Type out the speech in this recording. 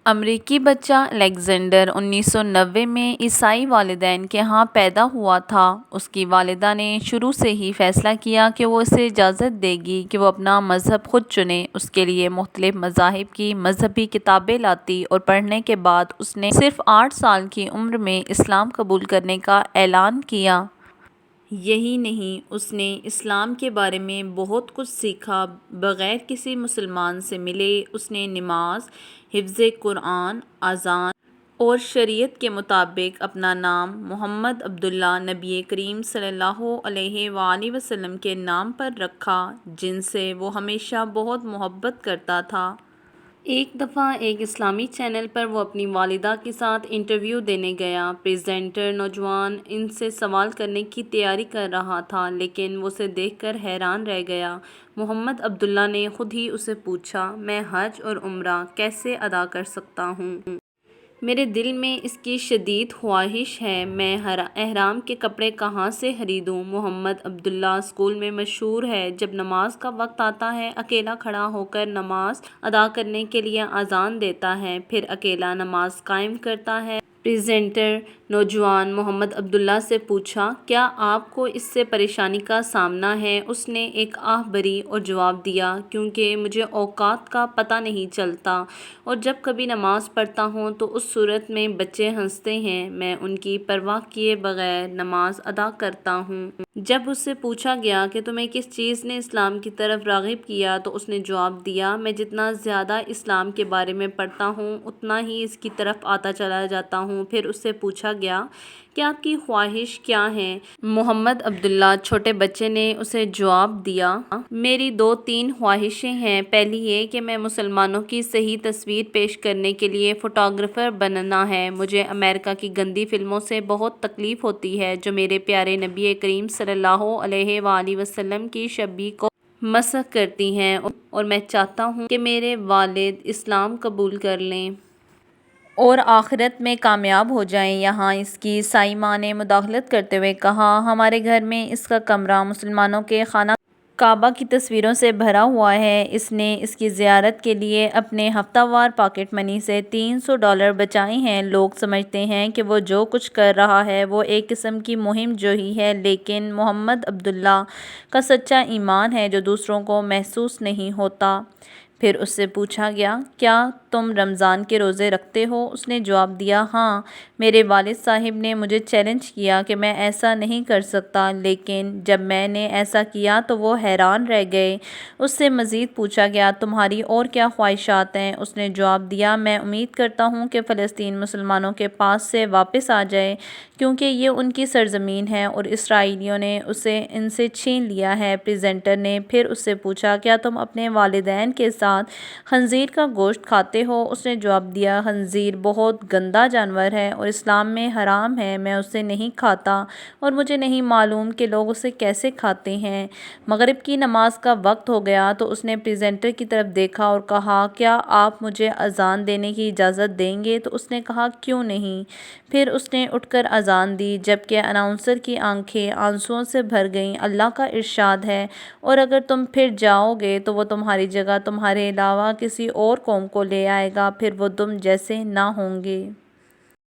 امریکی بچہ الیگزینڈر 1990 میں عیسائی والدین کے ہاں پیدا ہوا تھا۔ اس کی والدہ نے شروع سے ہی فیصلہ کیا کہ وہ اسے اجازت دے گی کہ وہ اپنا مذہب خود چنے۔ اس کے لیے مختلف مذاہب کی مذہبی کتابیں لاتی اور پڑھنے کے بعد اس نے صرف 8 سال کی عمر میں اسلام قبول کرنے کا اعلان کیا۔ یہی نہیں، اس نے اسلام کے بارے میں بہت کچھ سیکھا۔ بغیر کسی مسلمان سے ملے اس نے نماز، حفظ قرآن، اذان اور شریعت کے مطابق اپنا نام محمد عبداللہ نبی کریم صلی اللہ علیہ وآلہ وسلم کے نام پر رکھا، جن سے وہ ہمیشہ بہت محبت کرتا تھا۔ ایک دفعہ ایک اسلامی چینل پر وہ اپنی والدہ کے ساتھ انٹرویو دینے گیا۔ پریزنٹر نوجوان ان سے سوال کرنے کی تیاری کر رہا تھا، لیکن وہ اسے دیکھ کر حیران رہ گیا۔ محمد عبداللہ نے خود ہی اسے پوچھا، میں حج اور عمرہ کیسے ادا کر سکتا ہوں؟ میرے دل میں اس کی شدید خواہش ہے۔ میں احرام کے کپڑے کہاں سے خریدوں؟ محمد عبداللہ اسکول میں مشہور ہے۔ جب نماز کا وقت آتا ہے، اکیلا کھڑا ہو کر نماز ادا کرنے کے لیے اذان دیتا ہے، پھر اکیلا نماز قائم کرتا ہے۔ پریزنٹر نوجوان محمد عبداللہ سے پوچھا، کیا آپ کو اس سے پریشانی کا سامنا ہے؟ اس نے ایک آہ بھری اور جواب دیا، کیونکہ مجھے اوقات کا پتہ نہیں چلتا، اور جب کبھی نماز پڑھتا ہوں تو اس صورت میں بچے ہنستے ہیں، میں ان کی پرواہ کیے بغیر نماز ادا کرتا ہوں۔ جب اس سے پوچھا گیا کہ تمہیں کس چیز نے اسلام کی طرف راغب کیا تو اس نے جواب دیا، میں جتنا زیادہ اسلام کے بارے میں پڑھتا ہوں اتنا ہی اس کی طرف آتا چلا جاتا ہوں۔ پھر اس سے پوچھا گیا کہ آپ کی خواہش کیا ہے؟ محمد عبداللہ چھوٹے بچے نے اسے جواب دیا، میری 2-3 خواہشیں ہیں۔ پہلی یہ کہ میں مسلمانوں کی صحیح تصویر پیش کرنے کے لیے فوٹوگرافر بننا ہے۔ مجھے امریکہ کی گندی فلموں سے بہت تکلیف ہوتی ہے جو میرے پیارے نبی کریم صلی اللہ علیہ وآلہ وسلم کی شبیہ کو مسخ کرتی ہیں، اور میں چاہتا ہوں کہ میرے والد اسلام قبول کر لیں اور آخرت میں کامیاب ہو جائیں۔ یہاں اس کی عیسائی ماں نے مداخلت کرتے ہوئے کہا، ہمارے گھر میں اس کا کمرہ مسلمانوں کے خانہ کعبہ کی تصویروں سے بھرا ہوا ہے۔ اس نے اس کی زیارت کے لیے اپنے ہفتہ وار پاکٹ منی سے $300 بچائے ہیں۔ لوگ سمجھتے ہیں کہ وہ جو کچھ کر رہا ہے وہ ایک قسم کی مہم جوئی ہے، لیکن محمد عبداللہ کا سچا ایمان ہے جو دوسروں کو محسوس نہیں ہوتا۔ پھر اس سے پوچھا گیا، کیا تم رمضان کے روزے رکھتے ہو؟ اس نے جواب دیا، ہاں، میرے والد صاحب نے مجھے چیلنج کیا کہ میں ایسا نہیں کر سکتا، لیکن جب میں نے ایسا کیا تو وہ حیران رہ گئے۔ اس سے مزید پوچھا گیا، تمہاری اور کیا خواہشات ہیں؟ اس نے جواب دیا، میں امید کرتا ہوں کہ فلسطین مسلمانوں کے پاس سے واپس آ جائے، کیونکہ یہ ان کی سرزمین ہے اور اسرائیلیوں نے اسے ان سے چھین لیا ہے۔ پریزنٹر نے پھر اس سے پوچھا، کیا تم اپنے والدین کے ساتھ خنزیر کا گوشت کھاتے ہو؟ اس نے جواب دیا، خنزیر بہت گندا جانور ہے اور اسلام میں حرام ہے، میں اسے نہیں کھاتا اور مجھے نہیں معلوم کہ لوگ اسے کیسے کھاتے ہیں۔ مغرب کی نماز کا وقت ہو گیا تو اس نے پریزنٹر کی طرف دیکھا اور کہا، کیا آپ مجھے اذان دینے کی اجازت دیں گے؟ تو اس نے کہا، کیوں نہیں؟ پھر اس نے اٹھ کر اذان دی، جبکہ اناؤنسر کی آنکھیں آنسوؤں سے بھر گئیں۔ اللہ کا ارشاد ہے، اور اگر تم پھر جاؤ گے تو وہ تمہاری جگہ تمہارے علاوہ کسی اور قوم کو لے آئے گا، پھر وہ تم جیسے نہ ہوں گے۔